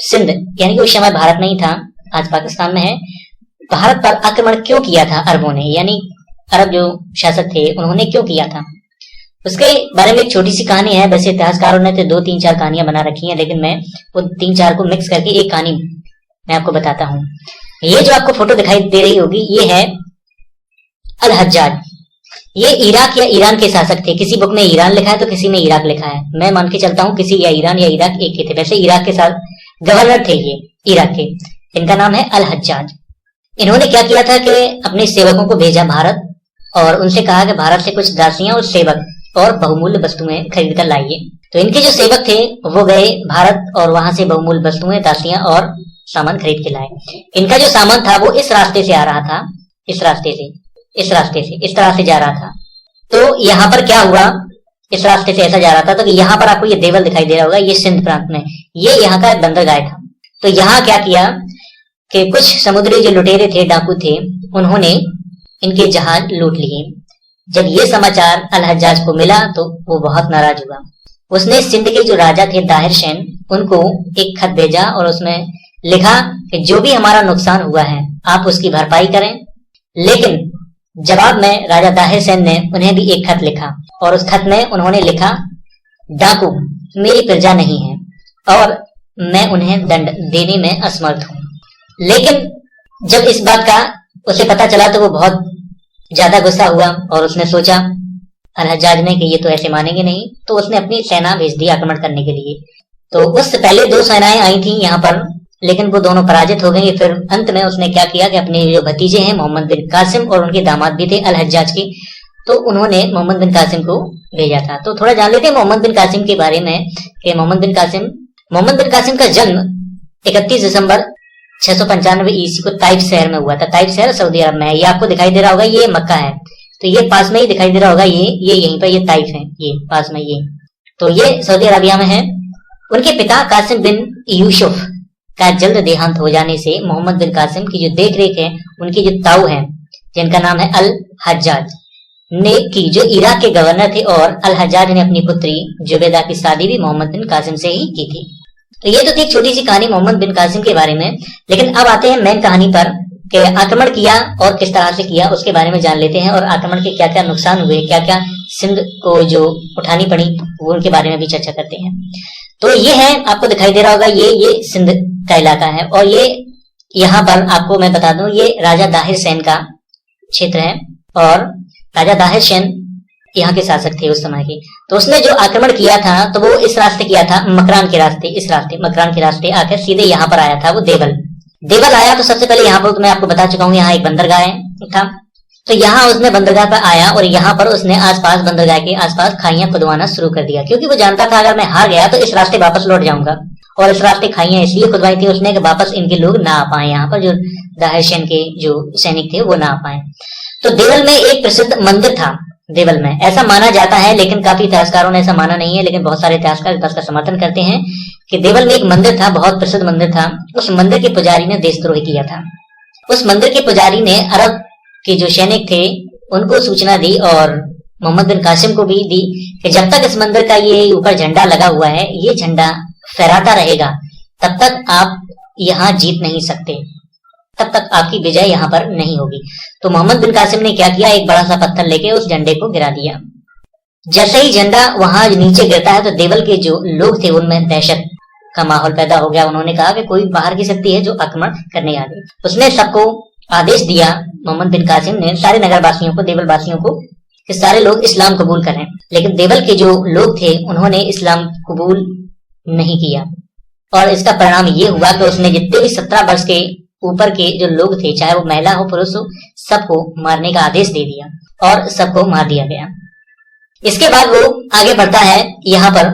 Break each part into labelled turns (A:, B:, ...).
A: सिंध यानी कि उस समय भारत नहीं था, आज पाकिस्तान में है, भारत पर आक्रमण क्यों किया था अरबों ने, यानी अरब जो शासक थे उन्होंने क्यों किया था, उसके बारे में एक छोटी सी कहानी है। वैसे इतिहासकारों ने तो 2-3-4 कहानियां बना रखी हैं, लेकिन मैं वो 3-4 को मिक्स करके एक कहानी मैं आपको बताता हूँ। ये जो आपको फोटो दिखाई दे रही होगी ये है अल हज्जाज। ये इराक या ईरान के शासक थे। किसी बुक में ईरान लिखा है तो किसी में इराक लिखा है। मैं मान के चलता हूँ किसी या ईरान या इराक एक के थे। वैसे इराक के साथ गवर्नर थे ये इराक के। इनका नाम है अल हज्जाज। इन्होंने क्या किया था कि अपने सेवकों को भेजा भारत और उनसे कहा कि भारत से कुछ दासियां और सेवक और बहुमूल्य वस्तुएं खरीद कर लाइए। तो इनके जो सेवक थे वो गए भारत और वहां से बहुमूल्य वस्तुएं, दासियां और सामान खरीद के लाए। इनका जो सामान था वो इस रास्ते से आ रहा था, इस रास्ते से इस तरह से जा रहा था। तो यहाँ पर क्या हुआ, इस रास्ते से ऐसा जा रहा था। तो यहाँ पर आपको ये देवल दिखाई दे रहा होगा, ये सिंध प्रांत में, ये यहाँ का बंदरगाह था। तो यहाँ क्या किया कि कुछ समुद्री जो लुटेरे थे, डाकू थे, उन्होंने इनके जहाज लूट लिए। जब ये समाचार अल हज्जाज को मिला तो वो बहुत नाराज हुआ। उसने सिंध के जो राजा थे दाहिर शैन, उनको एक खत भेजा और उसमें लिखा कि जो भी हमारा नुकसान हुआ है आप उसकी भरपाई करें। लेकिन जवाब में राजा दाहिर शैन ने उन्हें भी एक खत लिखा और उस खत में उन्होंने लिखा, डाकू मेरी प्रजा नहीं है और मैं उन्हें दंड देने में असमर्थ हूँ। लेकिन जब इस बात का उसे पता चला तो वो बहुत ज्यादा गुस्सा हुआ और उसने सोचा अल हज्जाज ने कि ये तो ऐसे मानेंगे नहीं। तो उसने अपनी सेना भेज दी आक्रमण करने के लिए। तो उससे पहले 2 सेनाएं आई थी यहाँ पर, लेकिन वो दोनों पराजित हो गई। फिर अंत में उसने क्या किया कि अपने जो भतीजे हैं मोहम्मद बिन कासिम और उनके दामाद भी थे अल हज्जाज के, तो उन्होंने मोहम्मद बिन कासिम को भेजा था। तो थोड़ा जान लेते हैं मोहम्मद बिन कासिम के बारे में कि मोहम्मद बिन कासिम का जन्म 31 दिसंबर 695 ईस्वी को ताइफ शहर में हुआ था। ताइफ शहर सऊदी अरब में है। ये आपको दिखाई दे रहा होगा, ये मक्का है, तो ये पास में ही दिखाई दे रहा होगा, ये यहीं पर, ये ताइफ है, ये पास में, ये तो ये सऊदी अरबिया में है। उनके पिता कासिम बिन यूसुफ का जल्द देहांत हो जाने से मोहम्मद बिन कासिम की जो देख रेख है उनकी जो ताऊ है जिनका नाम है अल हज्जाज ने की, जो इराक के गवर्नर थे, और अल हज्जाज ने अपनी पुत्री जुबैदा की शादी भी मोहम्मद बिन कासिम से ही की थी। तो ये तो थी एक छोटी सी कहानी मोहम्मद बिन कासिम के बारे में। लेकिन अब आते हैं मेन कहानी पर कि आक्रमण किया और किस तरह से किया उसके बारे में जान लेते हैं, और आक्रमण के क्या क्या नुकसान हुए, क्या क्या सिंध को जो उठानी पड़ी वो उनके बारे में भी चर्चा करते हैं। तो ये है, आपको दिखाई दे रहा होगा, ये सिंध का इलाका है और ये यहाँ पर आपको मैं बता दूं ये राजा दाहिर शैन का क्षेत्र है और राजा दाहिर शैन यहाँ के शासक थे उस समय के। तो उसने जो आक्रमण किया था तो वो इस रास्ते किया था, मकरान के रास्ते, मकरान के रास्ते आकर सीधे यहाँ पर आया था। वो देवल आया। तो सबसे पहले यहाँ पर मैं आपको बता चुका हूँ, यहाँ एक बंदरगाह था। तो यहाँ उसने बंदरगाह पर आया और यहाँ पर उसने आसपास, बंदरगाह के आसपास खाइयां खुदवाना शुरू कर दिया, क्योंकि वो जानता था अगर मैं हार गया तो इस रास्ते वापस लौट जाऊंगा। और इस रास्ते खाइयां इसलिए खुदवाई थी उसने कि वापस इनके लोग ना आ पाए, यहाँ पर जो दाहिर शैन के जो सैनिक थे वो ना आ पाए। तो देवल में एक प्रसिद्ध मंदिर था, देवल में ऐसा माना जाता है, लेकिन काफी इतिहासकारों ने ऐसा माना नहीं है, लेकिन बहुत सारे इतिहासकार इस बात का समर्थन करते हैं कि देवल में एक मंदिर था, बहुत प्रसिद्ध मंदिर था। उस मंदिर के पुजारी ने देशद्रोह किया था। उस मंदिर के पुजारी ने अरब के जो सैनिक थे उनको सूचना दी और मोहम्मद बिन कासिम को भी दी कि जब तक इस मंदिर का ये ऊपर झंडा लगा हुआ है, ये झंडा फहराता रहेगा, तब तक आप यहाँ जीत नहीं सकते, तब तक आपकी विजय यहाँ पर नहीं होगी। तो मोहम्मद बिन कासिम ने क्या किया, एक बड़ा सा पत्थर लेके उस झंडे को गिरा दिया। जैसे ही झंडा वहां नीचे गिरता है तो देवल के जो लोग थे उनमें दहशत का माहौल पैदा हो गया। उन्होंने कहा कि कोई बाहर की शक्ति है जो आक्रमण करने आ गई। उसने सबको आदेश दिया, मोहम्मद बिन कासिम ने, सारे नगरवासियों को, देवल वासियों को, कि सारे लोग इस्लाम कबूल करें। लेकिन देवल के जो लोग थे उन्होंने इस्लाम कबूल नहीं किया और इसका परिणाम ये हुआ कि उसने जितने भी 17 वर्ष के ऊपर के जो लोग थे, चाहे वो महिला हो पुरुष हो, सबको मारने का आदेश दे दिया और सबको मार दिया गया। इसके बाद वो आगे बढ़ता है यहाँ पर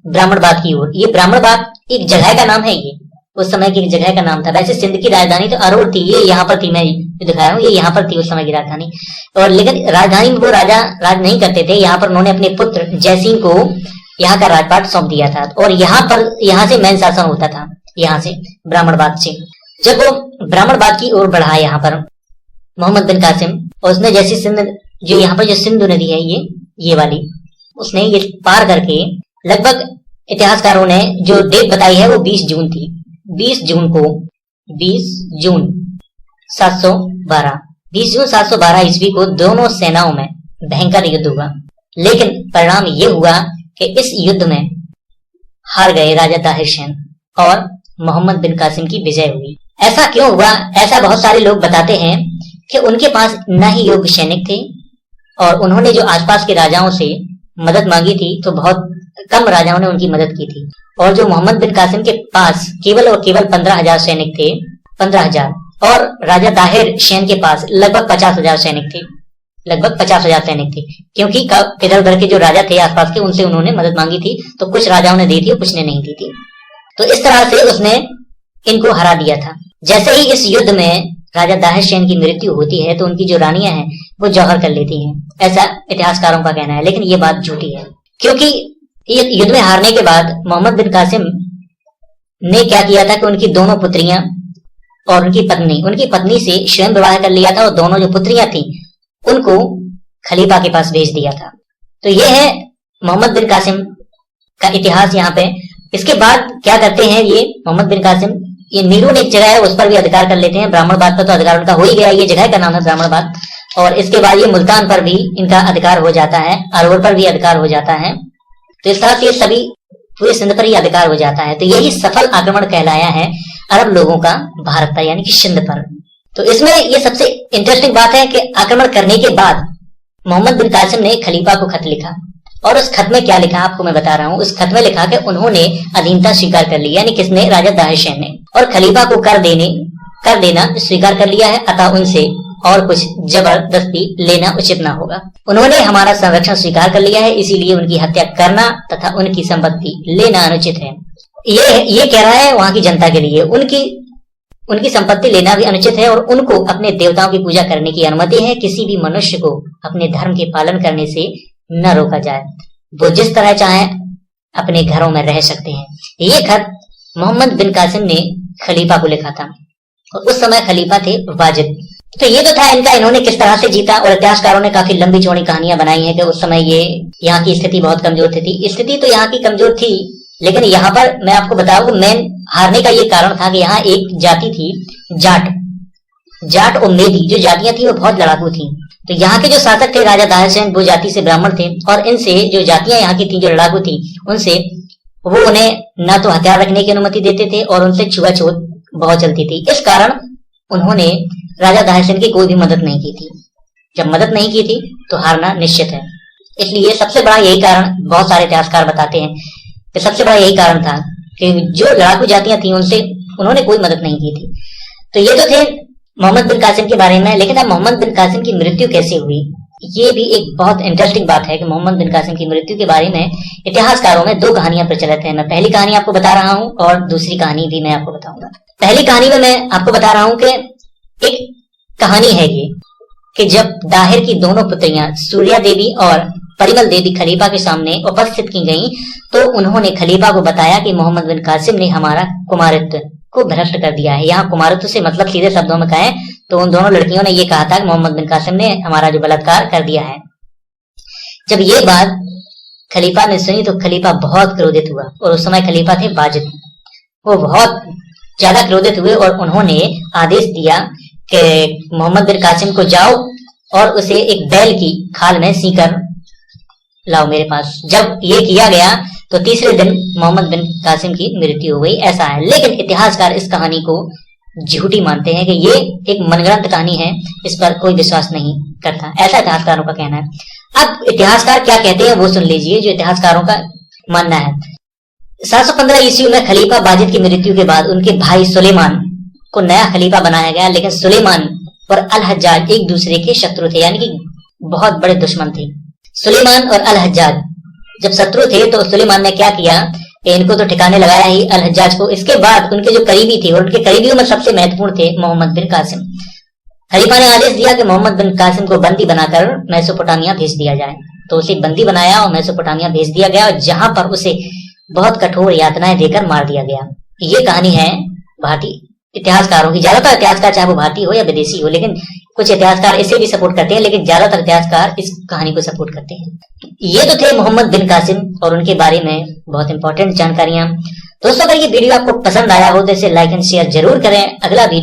A: ब्राह्मणबाद की ओर। ये ब्राह्मणबाद एक जगह का नाम है, ये उस समय की जगह का नाम था। वैसे सिंध की राजधानी तो अरोड़ थी, ये यहाँ पर थी, मैं दिखाया हूँ, ये यहाँ पर थी उस समय की राजधानी। और लेकिन राजधानी में वो राजा राज नहीं करते थे। यहाँ पर उन्होंने अपने पुत्र जयसिंह को यहाँ का राजपाट सौंप दिया था और यहाँ से मैन शासन होता था, यहाँ से ब्राह्मणबाद से। जब वो ब्राह्मणबाद की ओर बढ़ा यहाँ पर मोहम्मद बिन कासिम, और उसने जैसी सिंध, जो यहाँ पर जो सिंधु नदी है ये वाली, उसने ये पार करके, लगभग इतिहासकारों ने जो डेट बताई है वो 20 जून थी। 20 जून को 20 जून 712 20 जून 712 ईस्वी को दोनों सेनाओं में भयंकर युद्ध हुआ, लेकिन परिणाम ये हुआ कि इस युद्ध में हार गए राजा दाहिर शेन और मोहम्मद बिन कासिम की विजय हुई। ऐसा क्यों हुआ? ऐसा बहुत सारे लोग बताते हैं कि उनके पास न ही योग्य सैनिक थे और उन्होंने जो आसपास के राजाओं से मदद मांगी थी तो बहुत कम राजाओं ने उनकी मदद की थी, और जो मोहम्मद बिन कासिम के पास केवल और केवल 15,000 सैनिक थे, 15,000, और राजा दाहिर शेन के पास लगभग 50,000 सैनिक थे, लगभग 50,000 सैनिक थे, क्योंकि इधर उधर के जो राजा थे आसपास के उनसे उन्होंने मदद मांगी थी, तो कुछ राजाओं ने दी थी और कुछ ने नहीं दी थी। तो इस तरह से उसने इनको हरा दिया था। जैसे ही इस युद्ध में राजा दाहिर शेन की मृत्यु होती है तो उनकी जो रानियां हैं वो जौहर कर लेती हैं, ऐसा इतिहासकारों का कहना है, लेकिन ये बात झूठी है, क्योंकि युद्ध में हारने के बाद मोहम्मद बिन कासिम ने क्या किया था कि उनकी दोनों पुत्रियां और उनकी पत्नी से स्वयं विवाह कर लिया था और दोनों जो पुत्रियां थी उनको खलीफा के पास भेज दिया था। तो ये है मोहम्मद बिन कासिम का इतिहास यहाँ पे। इसके बाद क्या करते हैं ये मोहम्मद बिन कासिम, ये मीरून एक जगह है उस पर भी अधिकार कर लेते हैं, ब्राह्मणबाद पर तो अधिकार उनका हो ही गया, ये जगह का नाम है ब्राह्मणबाद, और इसके बाद ये मुल्तान पर भी इनका अधिकार हो जाता है, अरवल पर भी अधिकार हो जाता है, तो इस तरह से सभी पूरे सिंध पर ही अधिकार हो जाता है। तो यही सफल आक्रमण कहलाया है अरब लोगों का भारत पर, यानी कि सिंध पर। तो इसमें ये सबसे इंटरेस्टिंग बात है कि आक्रमण करने के बाद मोहम्मद बिन कासिम ने खलीफा को खत लिखा, और उस खत में क्या लिखा आपको मैं बता रहा हूँ। उस खत में लिखा कि उन्होंने अधीनता स्वीकार कर ली, यानी किसने? राजा दाहिर शेन ने, और खलीफा को कर देना स्वीकार कर लिया है, अतः उनसे और कुछ जबरदस्ती लेना उचित ना होगा। उन्होंने हमारा संरक्षण स्वीकार कर लिया है, इसीलिए उनकी हत्या करना तथा उनकी संपत्ति लेना अनुचित है। ये कह रहा है वहां की जनता के लिए, उनकी संपत्ति लेना भी अनुचित है और उनको अपने देवताओं की पूजा करने की अनुमति है। किसी भी मनुष्य को अपने धर्म के पालन करने से न रोका जाए, वो जिस तरह चाहे अपने घरों में रह सकते हैं। ये खत मोहम्मद बिन कासिम ने खलीफा को लिखा था, और उस समय खलीफा थे वाजिद। तो ये तो था इनका, इन्होंने किस तरह से जीता, और इतिहासकारों ने काफी लंबी चौड़ी कहानियां बनाई हैं कि उस समय ये यहाँ की स्थिति बहुत कमजोर थी। स्थिति तो यहाँ की कमजोर थी, लेकिन यहाँ पर मैं आपको बताऊं कि मेन हारने का ये कारण था कि यहाँ एक जाति थी जाट और मेदी, जो जातियां थी वो बहुत लड़ाकू थी। तो यहाँ के जो शासक थे राजा दाहिर शेन, वो जाति से ब्राह्मण थे, और इनसे जो जातियां यहाँ की थी जो लड़ाकू थी उनसे वो उन्हें न तो हथियार रखने की अनुमति देते थे और उनसे छुआछूत बहुत चलती थी। इस कारण उन्होंने राजा दाहिर शेन की कोई भी मदद नहीं की थी। जब मदद नहीं की थी तो हारना निश्चित है। इसलिए सबसे बड़ा यही कारण, बहुत सारे इतिहासकार बताते हैं कि सबसे बड़ा यही कारण था कि जो लड़ाकू जातियां थी उनसे उन्होंने कोई मदद नहीं की थी। तो ये तो थे मोहम्मद बिन कासिम के बारे में। लेकिन अब मोहम्मद बिन कासिम की मृत्यु कैसे हुई, ये भी एक बहुत इंटरेस्टिंग बात है कि मोहम्मद बिन कासिम की मृत्यु के बारे में इतिहासकारों में दो कहानियां प्रचलित हैं। मैं पहली कहानी आपको बता रहा हूँ और दूसरी कहानी भी मैं आपको बताऊंगा। पहली कहानी में मैं आपको बता रहा हूँ कि एक कहानी है ये कि जब दाहिर की दोनों पुत्रियां सूर्या देवी और परिमल देवी खलीफा के सामने उपस्थित की गईं, तो उन्होंने खलीफा को बताया कि मोहम्मद बिन कासिम ने हमारा कुमारित्व को भ्रष्ट कर दिया है। यहाँ कुमारित्व से मतलब सीधे शब्दों में कहें तो उन दोनों लड़कियों ने ये कहा था कि मोहम्मद बिन कासिम ने हमारा जो बलात्कार कर दिया है। जब ये बात खलीफा ने सुनी तो खलीफा बहुत क्रोधित हुआ, और उस समय खलीफा थे वाजिद। वो बहुत ज्यादा क्रोधित हुए और उन्होंने आदेश दिया कि मोहम्मद बिन कासिम को जाओ और उसे एक बैल की खाल में सीकर लाओ मेरे पास। जब ये किया गया तो तीसरे दिन मोहम्मद बिन कासिम की मृत्यु हो गई, ऐसा है। लेकिन इतिहासकार इस कहानी को झूठी मानते हैं कि ये एक मनगढ़ंत कहानी है, इस पर कोई विश्वास नहीं करता, ऐसा इतिहासकारों का कहना है। अब इतिहासकार क्या कहते हैं वो सुन लीजिए, जो इतिहासकारों का मानना है। 715 ईस्वी में खलीफा वाजिद की मृत्यु के बाद उनके भाई सुलेमान को नया खलीफा बनाया गया, लेकिन सुलेमान और अल हज्जाज एक दूसरे के शत्रु थे, यानी कि बहुत बड़े दुश्मन थे। सुलेमान और अल हज्जाज जब शत्रु थे तो सुलेमान ने क्या किया कि इनको तो ठिकाने लगाया ही अल हज्जाज को। इसके बाद उनके जो करीबी थे और उनके करीबियों में सबसे महत्वपूर्ण थे मोहम्मद बिन कासिम। खलीफा ने आदेश दिया कि मोहम्मद बिन कासिम को बंदी बनाकर मेसोपोटामिया भेज दिया जाए। तो उसे बंदी बनाया और मेसोपोटामिया भेज दिया गया, और जहां पर उसे बहुत कठोर यातनाएं देकर मार दिया गया। ये कहानी है भारतीय इतिहासकारों की, ज्यादातर इतिहासकार चाहे वो भारतीय हो या विदेशी हो, लेकिन कुछ इतिहासकार इसे भी सपोर्ट करते हैं, लेकिन ज्यादातर इतिहासकार इस कहानी को सपोर्ट करते हैं। ये तो थे मोहम्मद बिन कासिम और उनके बारे में बहुत इंपॉर्टेंट जानकारियां। दोस्तों, अगर ये वीडियो आपको पसंद आया हो तो इसे लाइक एंड शेयर जरूर करें। अगला वीडियो